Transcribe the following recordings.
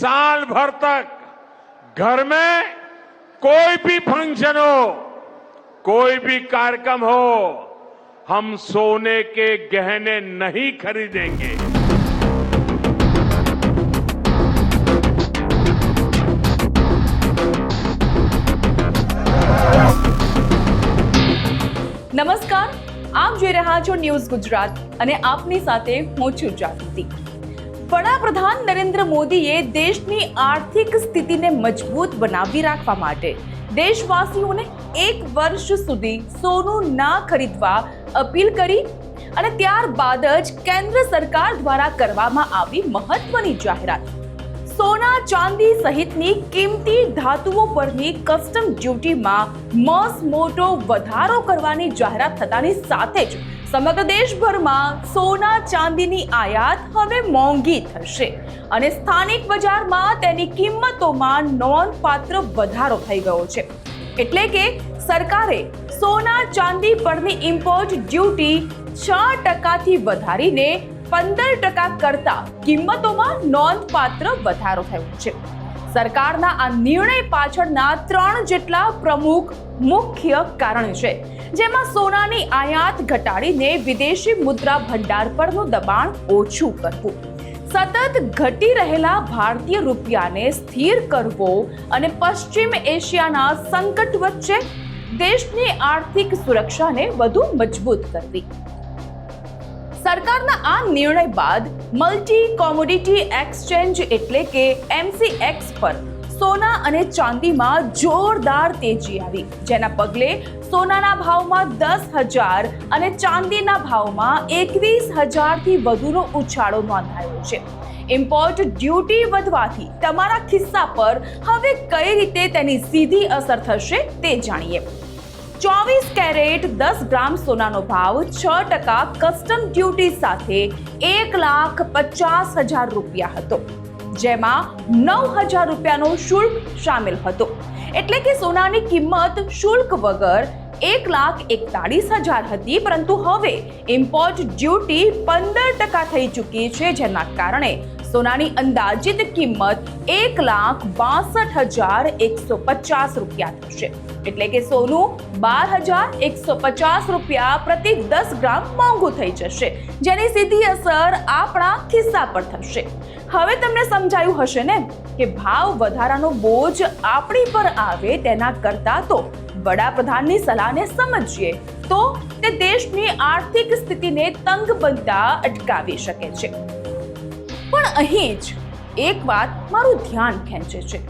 साल भर तक घर में कोई भी फंक्शन हो, कोई भी कार्यक्रम हो, हम सोने के गहने नहीं खरीदेंगे। નમસ્કાર, આપ જોઈ રહ્યા છો ન્યૂઝ ગુજરાત અને આપની સાથે હું છું જાગૃતિ। વડાપ્રધાન નરેન્દ્ર મોદીએ દેશની આર્થિક સ્થિતિને મજબૂત બનાવી રાખવા માટે દેશવાસીઓને 1 વર્ષ સુધી સોનું ના ખરીદવા અપીલ કરી અને ત્યારબાદ જ કેન્દ્ર સરકાર દ્વારા કરવામાં આવી મહત્વની જાહેરાત। સોના ચાંદી સહિતની કિંમતી ધાતુઓ પરની કસ્ટમ ડ્યુટીમાં મોટો વધારો કરવાની જાહેરાત થતાની સાથે જ સમગ્ર દેશભરમાં સોના ચાંદીની આયાત હવે મોંઘી થશે અને સ્થાનિક બજારમાં તેની કિંમતોમાં નોંધપાત્ર વધારો થઈ ગયો છે। એટલે કે સરકારે સોના ચાંદી પરની ઇમ્પોર્ટ ડ્યુટી 6% વધારીને 15% કરતા કિંમતોમાં નોંધપાત્ર વધારો થયો છે। સરકારના આ નિર્ણય પાછળના 3 જેટલા પ્રમુખ મુખ્ય કારણ છે, જેમાં સોનાની આયાત ઘટાડીને વિદેશી મુદ્રા ભંડાર પરનું દબાણ ઓછું કરવું, સતત ઘટી રહેલા ભારતીય રૂપિયાને સ્થિર કરવો અને પશ્ચિમ એશિયાના સંકટ વચ્ચે દેશની આર્થિક સુરક્ષાને વધુ મજબૂત કરવી। સરકારના આ નિર્ણય બાદ મલ્ટી કોમોડિટી એક્સચેન્જ એટલે કે MCX પર સોના અને ચાંદીમાં જોરદાર તેજી આવી, જેના પગલે સોનાના ભાવમાં 10,000 અને ચાંદીના ભાવમાં 21,000 થી વધુનો ઉછાળો નોંધાયો છે। ઇમ્પોર્ટ ડ્યુટી વધવાથી તમારા ખિસ્સા પર હવે કઈ રીતે તેની સીધી અસર થશે તે જાણીએ। 24 કેરેટ 10 ગ્રામ સોનાનો ભાવ 6% કસ્ટમ ડ્યુટી સાથે 1,50,000 રૂપિયા હતો, જેમાં 9,000 રૂપિયાનો શુલ્ક સામેલ હતો। એટલે કે સોનાની કિંમત શુલ્ક વગર 1,41,000 હતી, પરંતુ હવે ઇમ્પોર્ટ ડ્યુટી 15% થઈ ચૂકી છે, જેના કારણે સોનાની અંદાજિત કિંમત 1,62,150 રૂપિયા થશે। એટલે કે સોનું 12,150 રૂપિયા પ્રતિ 10 ગ્રામ મોંઘું થઈ જશે, જેની સીધી અસર આપણા ખિસ્સા પર થશે। હવે તમને સમજાયું હશે ને કે ભાવ વધારાનો બોજ આપણી પર આવે તેના કરતા તો વડાપ્રધાનની સલાહને સમજીએ તો તે દેશની આર્થિક સ્થિતિને તંગ બનતા અટકાવી શકે છે। પણ અહીં જ એક વાત મારું ધ્યાન ખેંચે છે।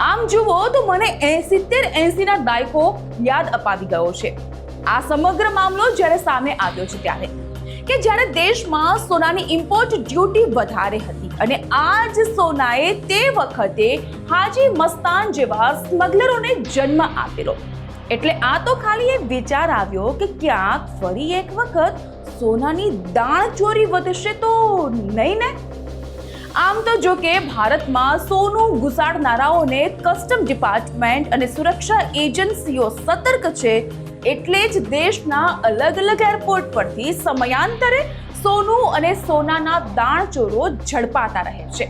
આમ જુઓ તો મને 70-80 ના દાયકો યાદ અપાવી ગયો છે। આ સમગ્ર મામલો જ્યારે સામે આવ્યો છે ત્યારે કે જ્યારે દેશમાં સોનાની ઇમ્પોર્ટ ડ્યુટી વધારે હતી અને આ જ સોનાએ તે વખતે હાજી મસ્તાન જેવા સ્મગલરોને જન્મ આપેલો। એટલે આ તો ખાલી એક વિચાર આવ્યો કે ક્યાંક ફરી એક વખત સોનાની દાણચોરી વધશે તો નહીં ને। આમ તો જો કે ભારતમાં સોનું ઘુસાડનારાઓને કસ્ટમ ડિપાર્ટમેન્ટ અને સુરક્ષા એજન્સીઓ સતર્ક છે, એટલે જ દેશના અલગ અલગ એરપોર્ટ પરથી સમયાંતરે સોનું અને સોનાના દાણચોરો ઝડપાતા રહે છે।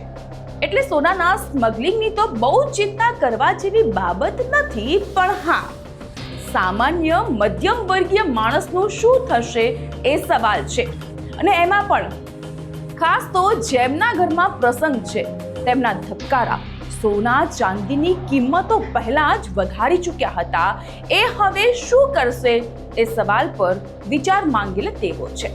એટલે સોનાના સ્મગલિંગની તો બહુ ચિંતા કરવા જેવી બાબત નથી, પણ હા, સામાન્ય મધ્યમ વર્ગીય માણસનું શું થશે એ સવાલ છે। અને એમાં પણ ખાસ તો જેમના ઘરમાં પ્રસંગ છે તેમના ધબકારા સોના ચાંદીની કિંમતો પહેલા જ વધારી ચૂક્યા હતા, એ હવે શું કરશે એ સવાલ પર વિચાર માંગેલ તેવો છે।